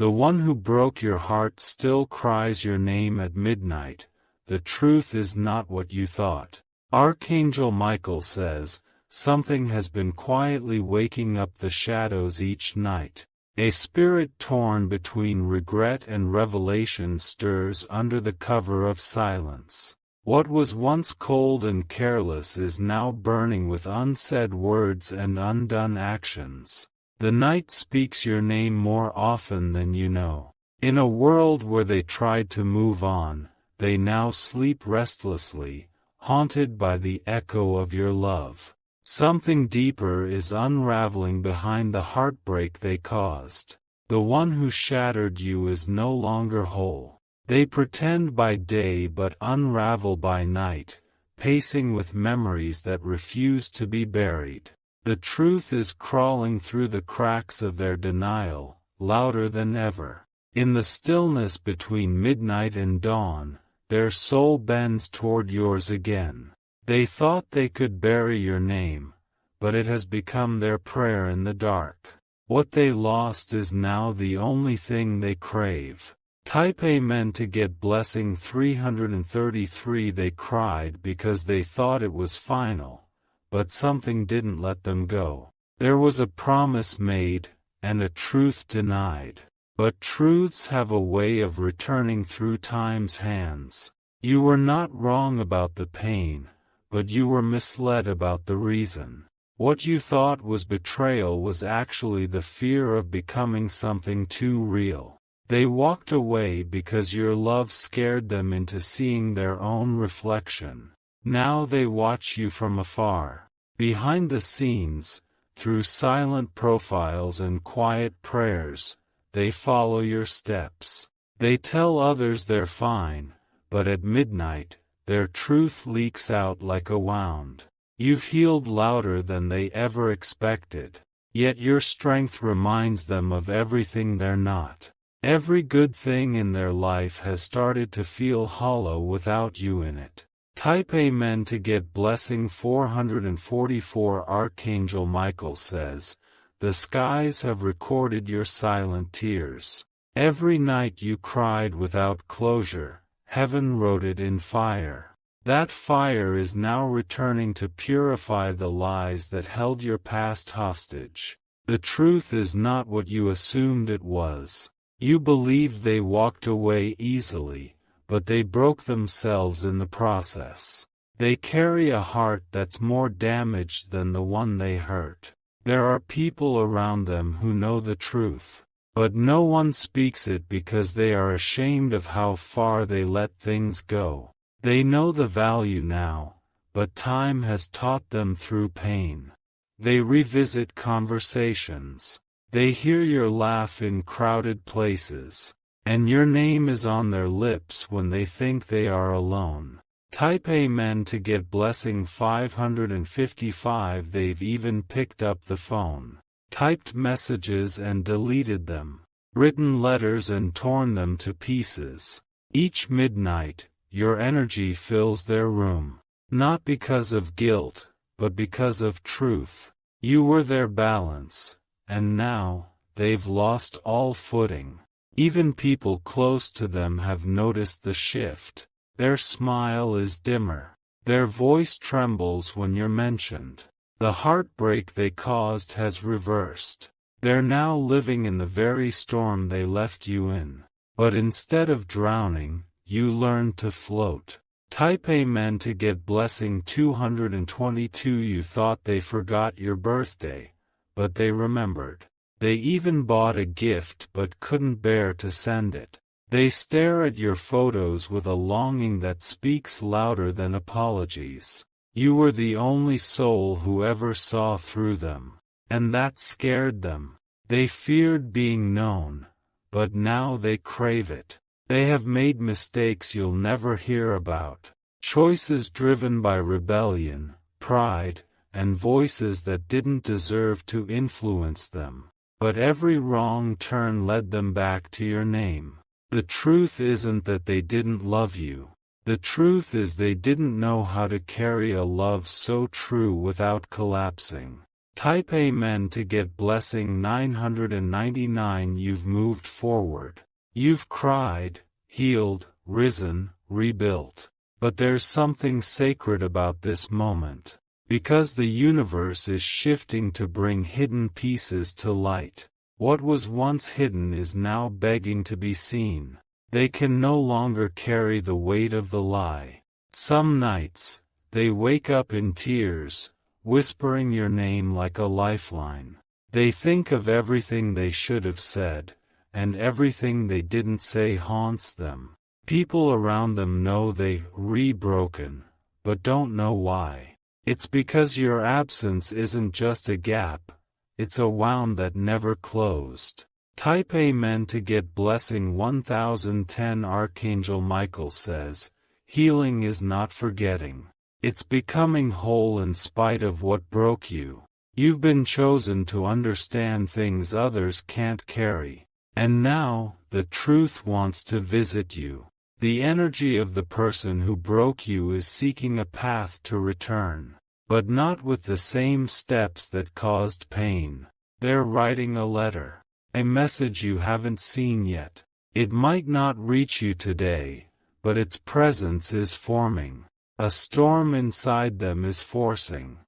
The one who broke your heart still cries your name at midnight. The truth is not what you thought. Archangel Michael says, something has been quietly waking up the shadows each night. A spirit torn between regret and revelation stirs under the cover of silence. What was once cold and careless is now burning with unsaid words and undone actions. The night speaks your name more often than you know. In a world where they tried to move on, they now sleep restlessly, haunted by the echo of your love. Something deeper is unraveling behind the heartbreak they caused. The one who shattered you is no longer whole. They pretend by day but unravel by night, pacing with memories that refuse to be buried. The truth is crawling through the cracks of their denial, louder than ever. In the stillness between midnight and dawn, their soul bends toward yours again. They thought they could bury your name, but it has become their prayer in the dark. What they lost is now the only thing they crave. Type Amen to get blessing 333. They cried because they thought it was final, but something didn't let them go. There was a promise made, and a truth denied. But truths have a way of returning through time's hands. You were not wrong about the pain, but you were misled about the reason. What you thought was betrayal was actually the fear of becoming something too real. They walked away because your love scared them into seeing their own reflection. Now they watch you from afar. Behind the scenes, through silent profiles and quiet prayers, they follow your steps. They tell others they're fine, but at midnight, their truth leaks out like a wound. You've healed louder than they ever expected, yet your strength reminds them of everything they're not. Every good thing in their life has started to feel hollow without you in it. Type Amen to get blessing 444. Archangel Michael says, the skies have recorded your silent tears. Every night you cried without closure, heaven wrote it in fire. That fire is now returning to purify the lies that held your past hostage. The truth is not what you assumed it was. You believed they walked away easily, but they broke themselves in the process. They carry a heart that's more damaged than the one they hurt. There are people around them who know the truth, but no one speaks it because they are ashamed of how far they let things go. They know the value now, but time has taught them through pain. They revisit conversations. They hear your laugh in crowded places, and your name is on their lips when they think they are alone. Type Amen to get blessing 555. They've even picked up the phone, typed messages and deleted them, written letters and torn them to pieces. Each midnight, your energy fills their room, not because of guilt, but because of truth. You were their balance, and now, they've lost all footing. Even people close to them have noticed the shift. Their smile is dimmer. Their voice trembles when you're mentioned. The heartbreak they caused has reversed. They're now living in the very storm they left you in. But instead of drowning, you learned to float. Type Amen to get blessing 222. You thought they forgot your birthday, but they remembered. They even bought a gift but couldn't bear to send it. They stare at your photos with a longing that speaks louder than apologies. You were the only soul who ever saw through them, and that scared them. They feared being known, but now they crave it. They have made mistakes you'll never hear about, choices driven by rebellion, pride, and voices that didn't deserve to influence them. But every wrong turn led them back to your name. The truth isn't that they didn't love you. The truth is they didn't know how to carry a love so true without collapsing. Type Amen to get blessing 999. You've moved forward. You've cried, healed, risen, rebuilt. But there's something sacred about this moment. Because the universe is shifting to bring hidden pieces to light. What was once hidden is now begging to be seen. They can no longer carry the weight of the lie. Some nights, they wake up in tears, whispering your name like a lifeline. They think of everything they should have said, and everything they didn't say haunts them. People around them know they're broken, but don't know why. It's because your absence isn't just a gap, it's a wound that never closed. Type Amen to get blessing 1010. Archangel Michael says, healing is not forgetting. It's becoming whole in spite of what broke you. You've been chosen to understand things others can't carry. And now, the truth wants to visit you. The energy of the person who broke you is seeking a path to return. But not with the same steps that caused pain. They're writing a letter. A message you haven't seen yet. It might not reach you today, but its presence is forming. A storm inside them is forcing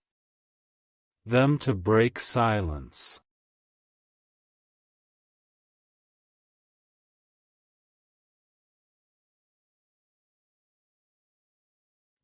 them to break silence.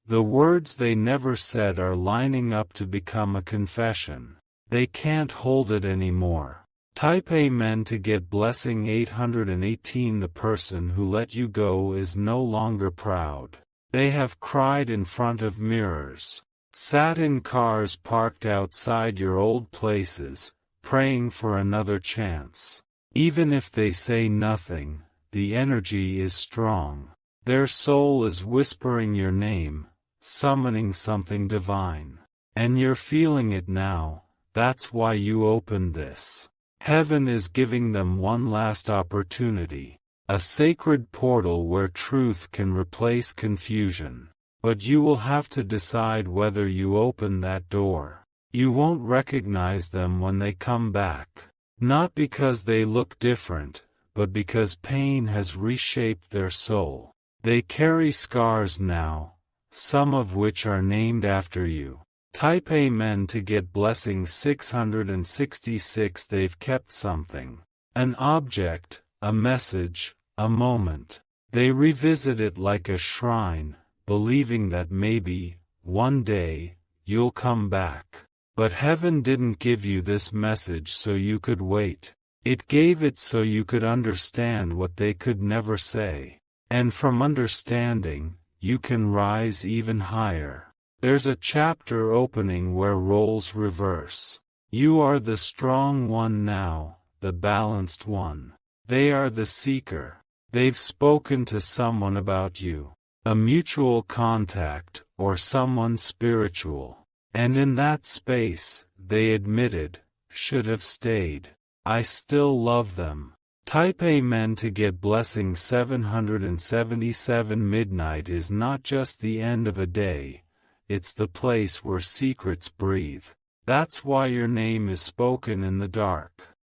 The words they never said are lining up to become a confession. They can't hold it anymore. Type Amen to get blessing 818. The person who let you go is no longer proud. They have cried in front of mirrors, sat in cars parked outside your old places, praying for another chance. Even if they say nothing, the energy is strong. Their soul is whispering your name, summoning something divine. And you're feeling it now. That's why you opened this. Heaven is giving them one last opportunity. A sacred portal where truth can replace confusion. But you will have to decide whether you open that door. You won't recognize them when they come back. Not because they look different, but because pain has reshaped their soul. They carry scars now, some of which are named after you. Type Amen to get blessing 666. They've kept something. An object, a message, a moment. They revisit it like a shrine, believing that maybe, one day, you'll come back. But heaven didn't give you this message so you could wait. It gave it so you could understand what they could never say. And from understanding, you can rise even higher. There's a chapter opening where roles reverse. You are the strong one now, the balanced one. They are the seeker. They've spoken to someone about you. A mutual contact, or someone spiritual. And in that space, they admitted, should have stayed. I still love them. Type Amen to get blessing 777. Midnight is not just the end of a day. It's the place where secrets breathe. That's why your name is spoken in the dark.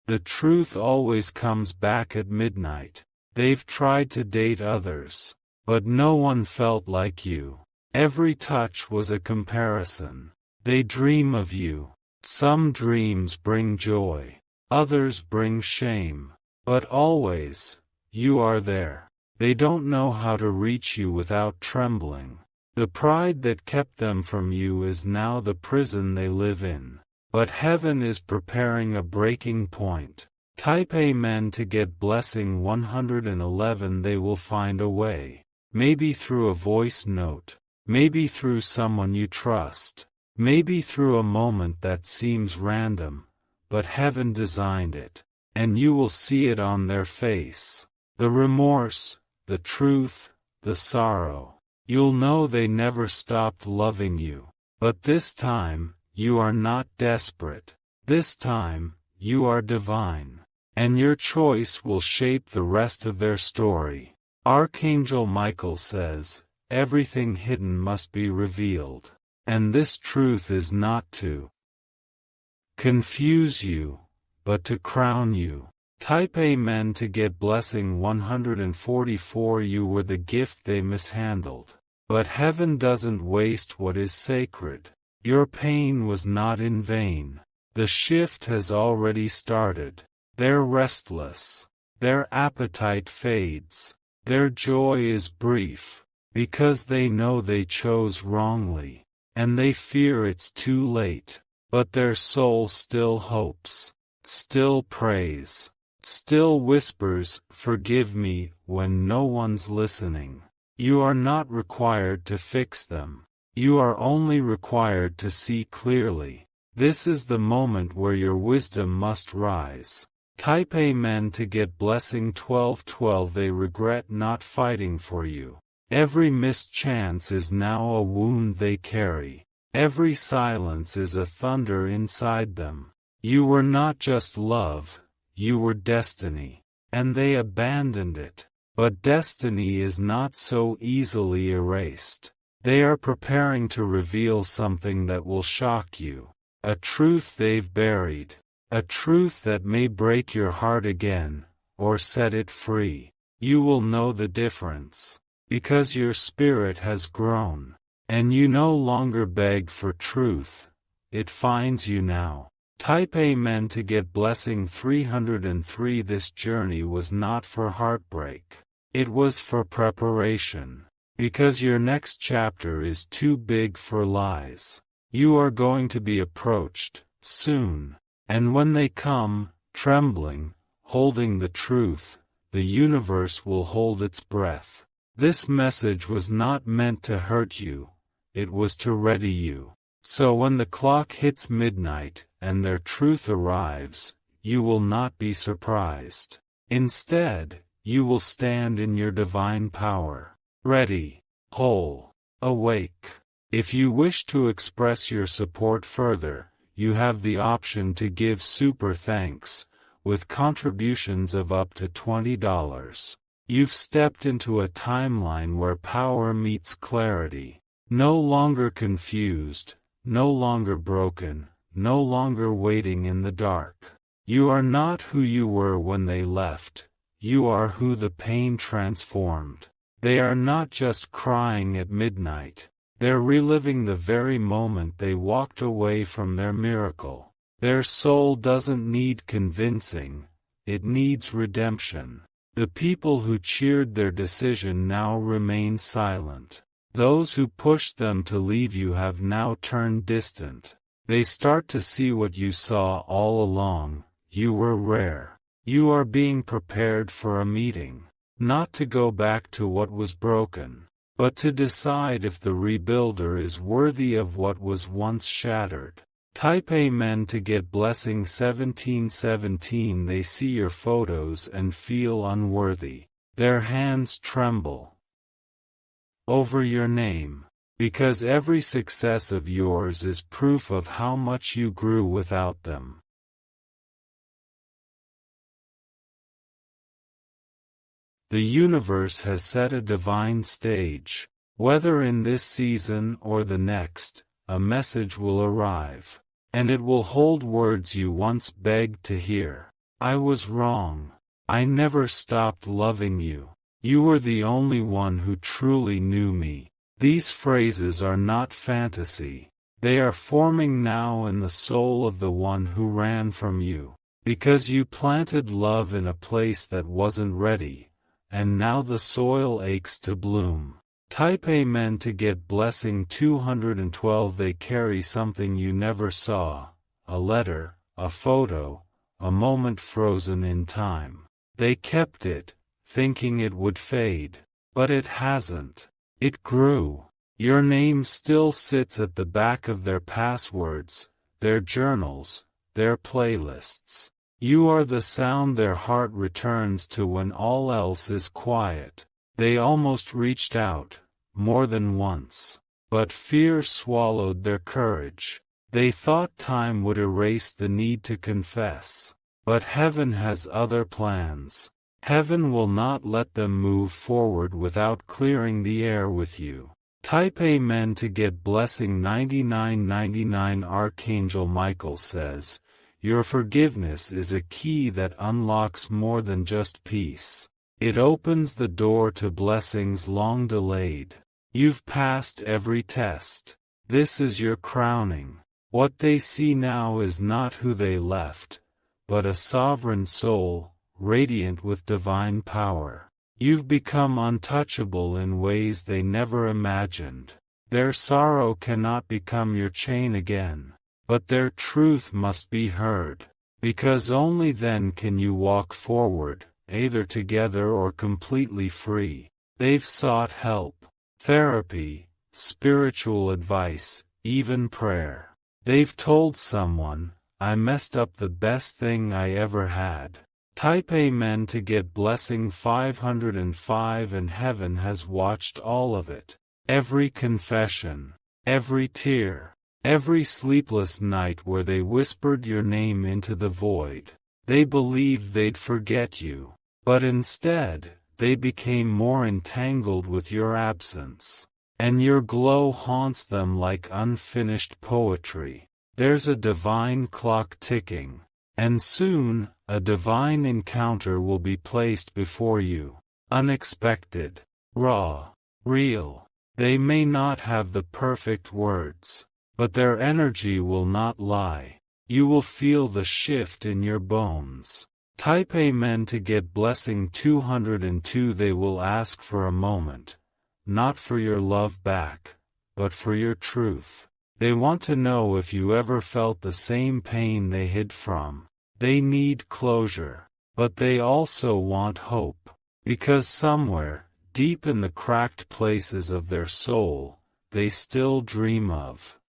The truth always comes back at midnight. They've tried to date others, but no one felt like you. Every touch was a comparison. They dream of you. Some dreams bring joy. Others bring shame. But always, you are there. They don't know how to reach you without trembling. The pride that kept them from you is now the prison they live in. But heaven is preparing a breaking point. Type Amen to get blessing 111. They will find a way. Maybe through a voice note. Maybe through someone you trust. Maybe through a moment that seems random. But heaven designed it. And you will see it on their face. The remorse, the truth, the sorrow. You'll know they never stopped loving you. But this time, you are not desperate. This time, you are divine. And your choice will shape the rest of their story. Archangel Michael says, everything hidden must be revealed. And this truth is not to confuse you, but to crown you. Type Amen to get blessing 144. You were the gift they mishandled. But heaven doesn't waste what is sacred. Your pain was not in vain. The shift has already started. They're restless. Their appetite fades. Their joy is brief, because they know they chose wrongly, and they fear it's too late. But their soul still hopes, still prays, still whispers, "Forgive me," when no one's listening. You are not required to fix them. You are only required to see clearly. This is the moment where your wisdom must rise. Type Amen to get blessing 1212. They regret not fighting for you. Every missed chance is now a wound they carry. Every silence is a thunder inside them. You were not just love, you were destiny. And they abandoned it. But destiny is not so easily erased. They are preparing to reveal something that will shock you. A truth they've buried. A truth that may break your heart again, or set it free. You will know the difference, because your spirit has grown, and you no longer beg for truth, it finds you now. Type Amen to get blessing 303. This journey was not for heartbreak. It was for preparation, because your next chapter is too big for lies. You are going to be approached, soon. And when they come, trembling, holding the truth, the universe will hold its breath. This message was not meant to hurt you, it was to ready you. So when the clock hits midnight, and their truth arrives, you will not be surprised. Instead, you will stand in your divine power, ready, whole, awake. If you wish to express your support further, you have the option to give super thanks, with contributions of up to $20. You've stepped into a timeline where power meets clarity. No longer confused, no longer broken, no longer waiting in the dark. You are not who you were when they left, you are who the pain transformed. They are not just crying at midnight. They're reliving the very moment they walked away from their miracle. Their soul doesn't need convincing, it needs redemption. The people who cheered their decision now remain silent. Those who pushed them to leave you have now turned distant. They start to see what you saw all along. You were rare. You are being prepared for a meeting. Not to go back to what was broken, but to decide if the rebuilder is worthy of what was once shattered. Type Amen to get blessing 1717. They see your photos and feel unworthy. Their hands tremble over your name, because every success of yours is proof of how much you grew without them. The universe has set a divine stage. Whether in this season or the next, a message will arrive. And it will hold words you once begged to hear. I was wrong. I never stopped loving you. You were the only one who truly knew me. These phrases are not fantasy. They are forming now in the soul of the one who ran from you. Because you planted love in a place that wasn't ready. And now the soil aches to bloom. Type Amen to get blessing 212. They carry something you never saw, a letter, a photo, a moment frozen in time. They kept it, thinking it would fade. But it hasn't. It grew. Your name still sits at the back of their passwords, their journals, their playlists. You are the sound their heart returns to when all else is quiet. They almost reached out, more than once. But fear swallowed their courage. They thought time would erase the need to confess. But heaven has other plans. Heaven will not let them move forward without clearing the air with you. Type Amen to get blessing 9999. Archangel Michael says, Your forgiveness is a key that unlocks more than just peace. It opens the door to blessings long delayed. You've passed every test. This is your crowning. What they see now is not who they left, but a sovereign soul, radiant with divine power. You've become untouchable in ways they never imagined. Their sorrow cannot become your chain again, but their truth must be heard, because only then can you walk forward, either together or completely free. They've sought help, therapy, spiritual advice, even prayer. They've told someone, "I messed up the best thing I ever had." Type Amen to get blessing 505, and heaven has watched all of it. Every confession, every tear, every sleepless night where they whispered your name into the void. They believed they'd forget you, but instead, they became more entangled with your absence. And your glow haunts them like unfinished poetry. There's a divine clock ticking, and soon, a divine encounter will be placed before you. Unexpected, raw, real. They may not have the perfect words, but their energy will not lie. You will feel the shift in your bones. Type Amen to get blessing 202. They will ask for a moment. Not for your love back, but for your truth. They want to know if you ever felt the same pain they hid from. They need closure, but they also want hope, because somewhere, deep in the cracked places of their soul, they still dream of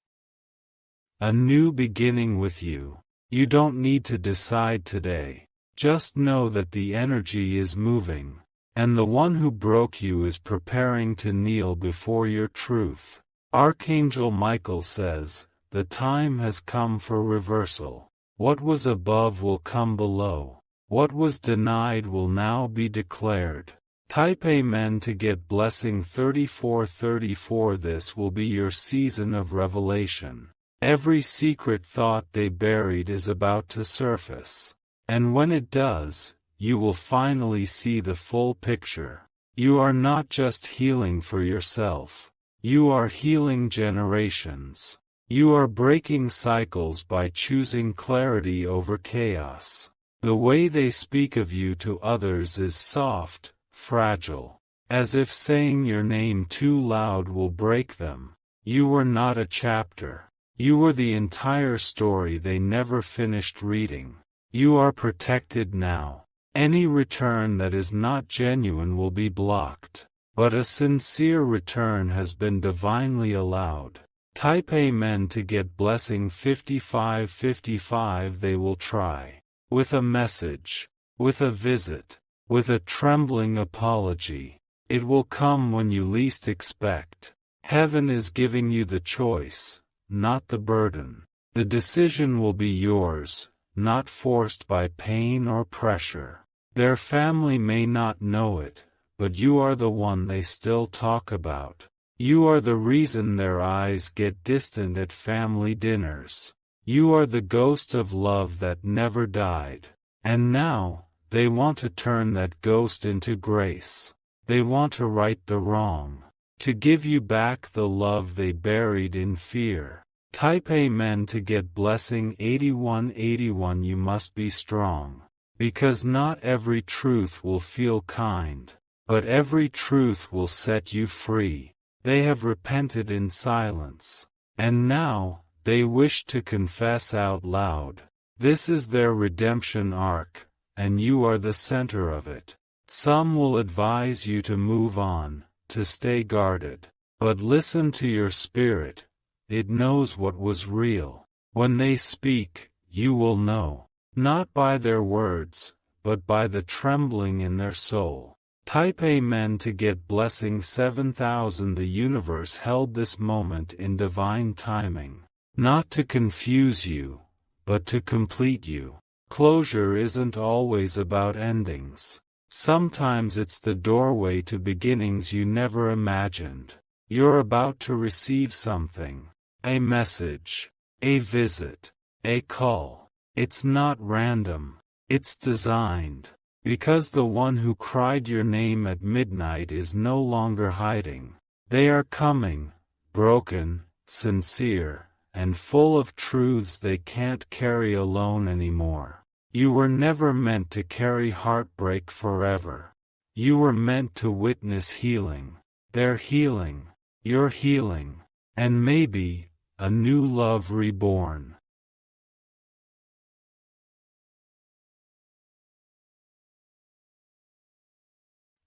a new beginning with you. You don't need to decide today. Just know that the energy is moving. And the one who broke you is preparing to kneel before your truth. Archangel Michael says, the time has come for reversal. What was above will come below. What was denied will now be declared. Type Amen to get blessing 3434. This will be your season of revelation. Every secret thought they buried is about to surface. And when it does, you will finally see the full picture. You are not just healing for yourself. You are healing generations. You are breaking cycles by choosing clarity over chaos. The way they speak of you to others is soft, fragile, as if saying your name too loud will break them. You were not a chapter. You were the entire story they never finished reading. You are protected now. Any return that is not genuine will be blocked, but a sincere return has been divinely allowed. Type Amen to get blessing 5555. They will try. With a message, with a visit, with a trembling apology. It will come when you least expect. Heaven is giving you the choice, not the burden. The decision will be yours, not forced by pain or pressure. Their family may not know it, but you are the one they still talk about. You are the reason their eyes get distant at family dinners. You are the ghost of love that never died. And now, they want to turn that ghost into grace. They want to right the wrong. To give you back the love they buried in fear. Type Amen to get blessing 8181. You must be strong. Because not every truth will feel kind, but every truth will set you free. They have repented in silence, and now, they wish to confess out loud. This is their redemption arc, and you are the center of it. Some will advise you to move on, to stay guarded. But listen to your spirit, it knows what was real. When they speak, you will know. Not by their words, but by the trembling in their soul. Type Amen to get blessing 7000. The universe held this moment in divine timing. Not to confuse you, but to complete you. Closure isn't always about endings. Sometimes it's the doorway to beginnings you never imagined. You're about to receive something. A message. A visit. A call. It's not random. It's designed. Because the one who cried your name at midnight is no longer hiding. They are coming, broken, sincere, and full of truths they can't carry alone anymore. You were never meant to carry heartbreak forever. You were meant to witness healing. Their healing, your healing, and maybe, a new love reborn.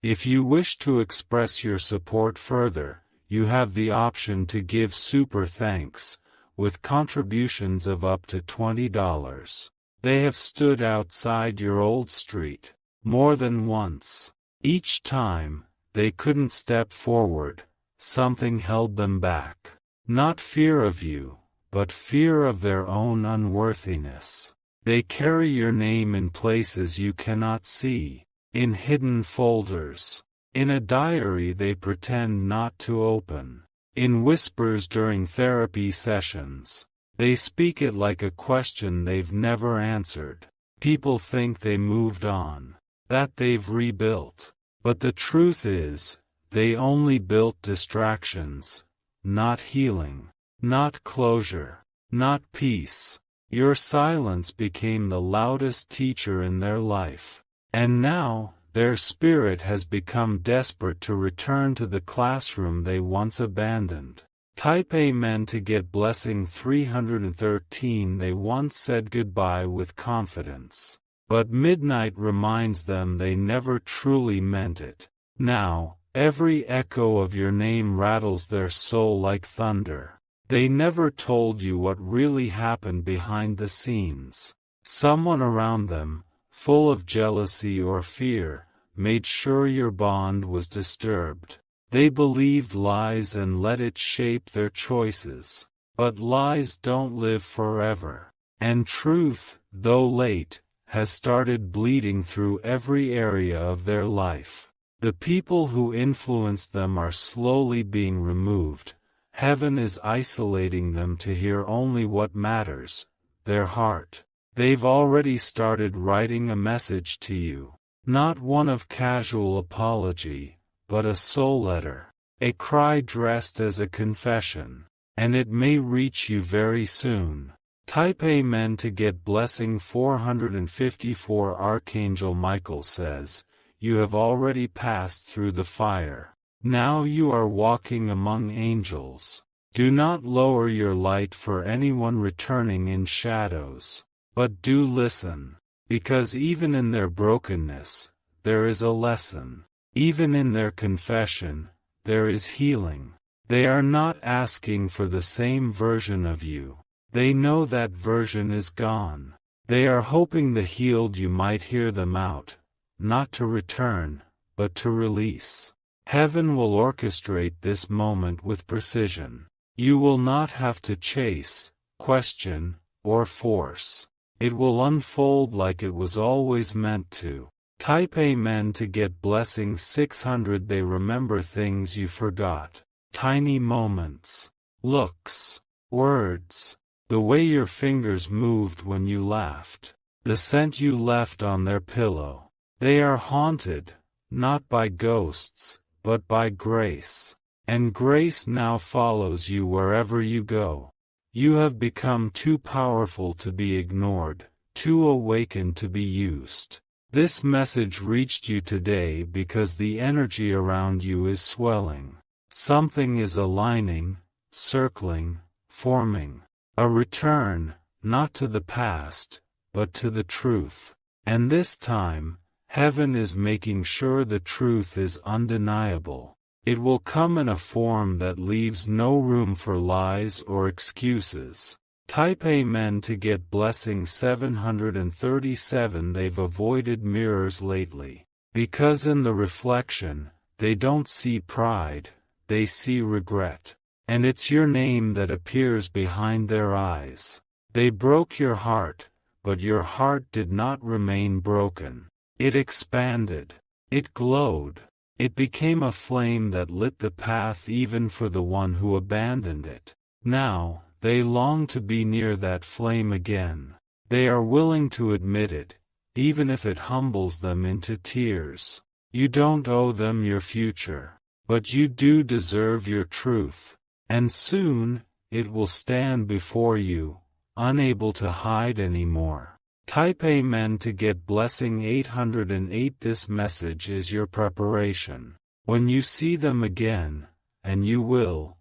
If you wish to express your support further, you have the option to give super thanks, with contributions of up to $20. They have stood outside your old street, more than once. Each time, they couldn't step forward, something held them back. Not fear of you, but fear of their own unworthiness. They carry your name in places you cannot see, in hidden folders, in a diary they pretend not to open, in whispers during therapy sessions. They speak it like a question they've never answered. People think they moved on, that they've rebuilt. But the truth is, they only built distractions, not healing, not closure, not peace. Your silence became the loudest teacher in their life. And now, their spirit has become desperate to return to the classroom they once abandoned. Type Amen to get blessing 313. They once said goodbye with confidence. But midnight reminds them they never truly meant it. Now, every echo of your name rattles their soul like thunder. They never told you what really happened behind the scenes. Someone around them, full of jealousy or fear, made sure your bond was disturbed. They believed lies and let it shape their choices. But lies don't live forever. And truth, though late, has started bleeding through every area of their life. The people who influenced them are slowly being removed. Heaven is isolating them to hear only what matters, their heart. They've already started writing a message to you. Not one of casual apology, but a soul letter. A cry dressed as a confession. And it may reach you very soon. Type Amen to get blessing 454. Archangel Michael says, you have already passed through the fire. Now you are walking among angels. Do not lower your light for anyone returning in shadows. But do listen. Because even in their brokenness, there is a lesson. Even in their confession, there is healing. They are not asking for the same version of you. They know that version is gone. They are hoping the healed you might hear them out, not to return, but to release. Heaven will orchestrate this moment with precision. You will not have to chase, question, or force. It will unfold like it was always meant to. Type Amen to get blessing 600. They remember things you forgot. Tiny moments, looks, words, the way your fingers moved when you laughed, the scent you left on their pillow. They are haunted, not by ghosts, but by grace. And grace now follows you wherever you go. You have become too powerful to be ignored, too awakened to be used. This message reached you today because the energy around you is swelling. Something is aligning, circling, forming. A return, not to the past, but to the truth. And this time, heaven is making sure the truth is undeniable. It will come in a form that leaves no room for lies or excuses. Type Amen to get blessing 737. They've avoided mirrors lately. Because in the reflection, they don't see pride, they see regret. And it's your name that appears behind their eyes. They broke your heart, but your heart did not remain broken. It expanded. It glowed. It became a flame that lit the path even for the one who abandoned it. Now, they long to be near that flame again. They are willing to admit it, even if it humbles them into tears. You don't owe them your future, but you do deserve your truth. And soon, it will stand before you, unable to hide anymore. Type Amen to get blessing 808. This message is your preparation. When you see them again, and you will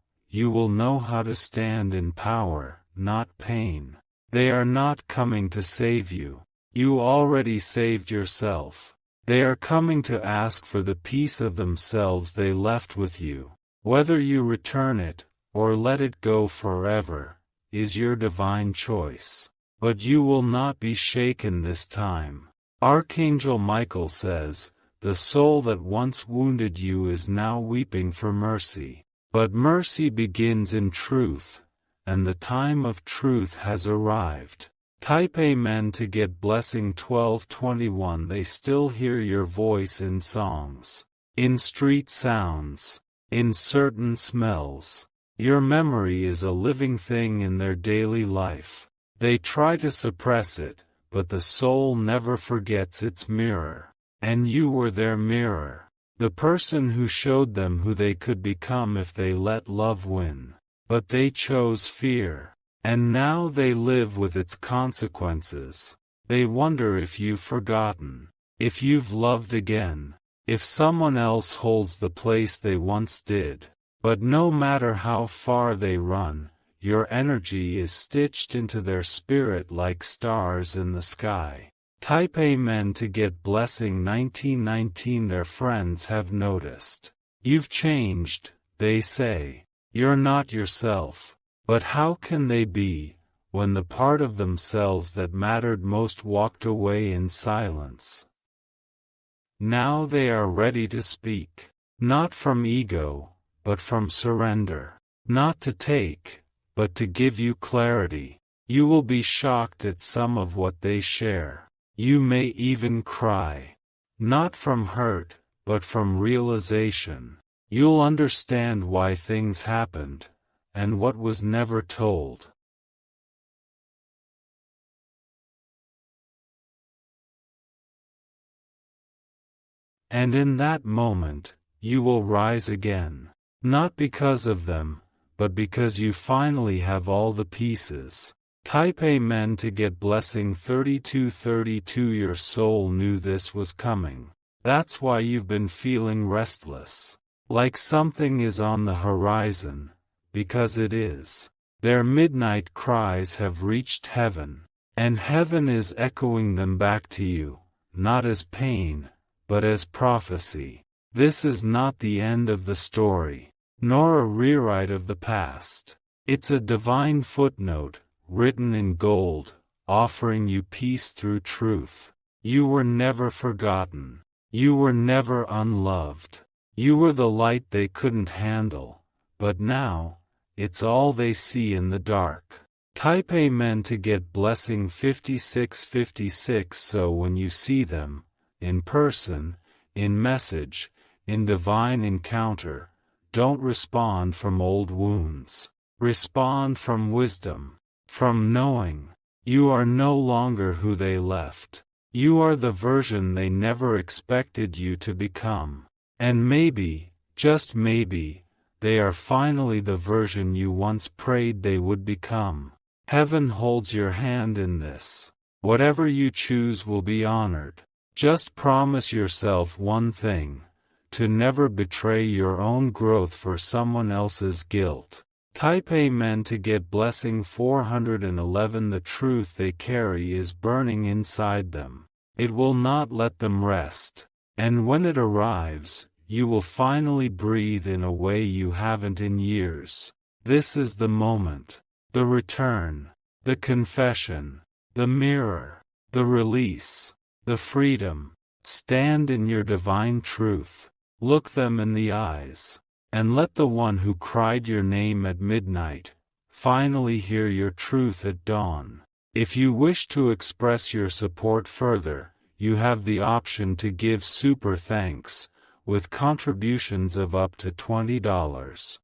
know how to stand in power, not pain. They are not coming to save you. You already saved yourself. They are coming to ask for the piece of themselves they left with you. Whether you return it, or let it go forever, is your divine choice. But you will not be shaken this time. Archangel Michael says, the soul that once wounded you is now weeping for mercy. But mercy begins in truth, and the time of truth has arrived. Type Amen to get blessing 1221. They still hear your voice in songs, in street sounds, in certain smells. Your memory is a living thing in their daily life. They try to suppress it, but the soul never forgets its mirror. And you were their mirror. The person who showed them who they could become if they let love win. But they chose fear. And now they live with its consequences. They wonder if you've forgotten. If you've loved again. If someone else holds the place they once did. But no matter how far they run, your energy is stitched into their spirit like stars in the sky. Type Amen to get blessing 1919. Their friends have noticed. You've changed, they say. You're not yourself. But how can they be, when the part of themselves that mattered most walked away in silence? Now they are ready to speak. Not from ego, but from surrender. Not to take, but to give you clarity. You will be shocked at some of what they share. You may even cry. Not from hurt, but from realization. You'll understand why things happened, and what was never told. And in that moment, you will rise again. Not because of them, but because you finally have all the pieces. Type Amen to get blessing 3232. Your soul knew this was coming. That's why you've been feeling restless. Like something is on the horizon, because it is. Their midnight cries have reached heaven, and heaven is echoing them back to you, not as pain, but as prophecy. This is not the end of the story, nor a rewrite of the past. It's a divine footnote, written in gold, offering you peace through truth. You were never forgotten. You were never unloved. You were the light they couldn't handle, but now, it's all they see in the dark. Type Amen to get blessing 5656. So when you see them, in person, in message, in divine encounter, don't respond from old wounds. Respond from wisdom. From knowing. You are no longer who they left. You are the version they never expected you to become. And maybe, just maybe, they are finally the version you once prayed they would become. Heaven holds your hand in this. Whatever you choose will be honored. Just promise yourself one thing: to never betray your own growth for someone else's guilt. Type Amen to get blessing 411. The truth they carry is burning inside them. It will not let them rest. And when it arrives, you will finally breathe in a way you haven't in years. This is the moment. The return. The confession. The mirror. The release. The freedom. Stand in your divine truth. Look them in the eyes. And let the one who cried your name at midnight finally hear your truth at dawn. If you wish to express your support further, you have the option to give super thanks, with contributions of up to $20.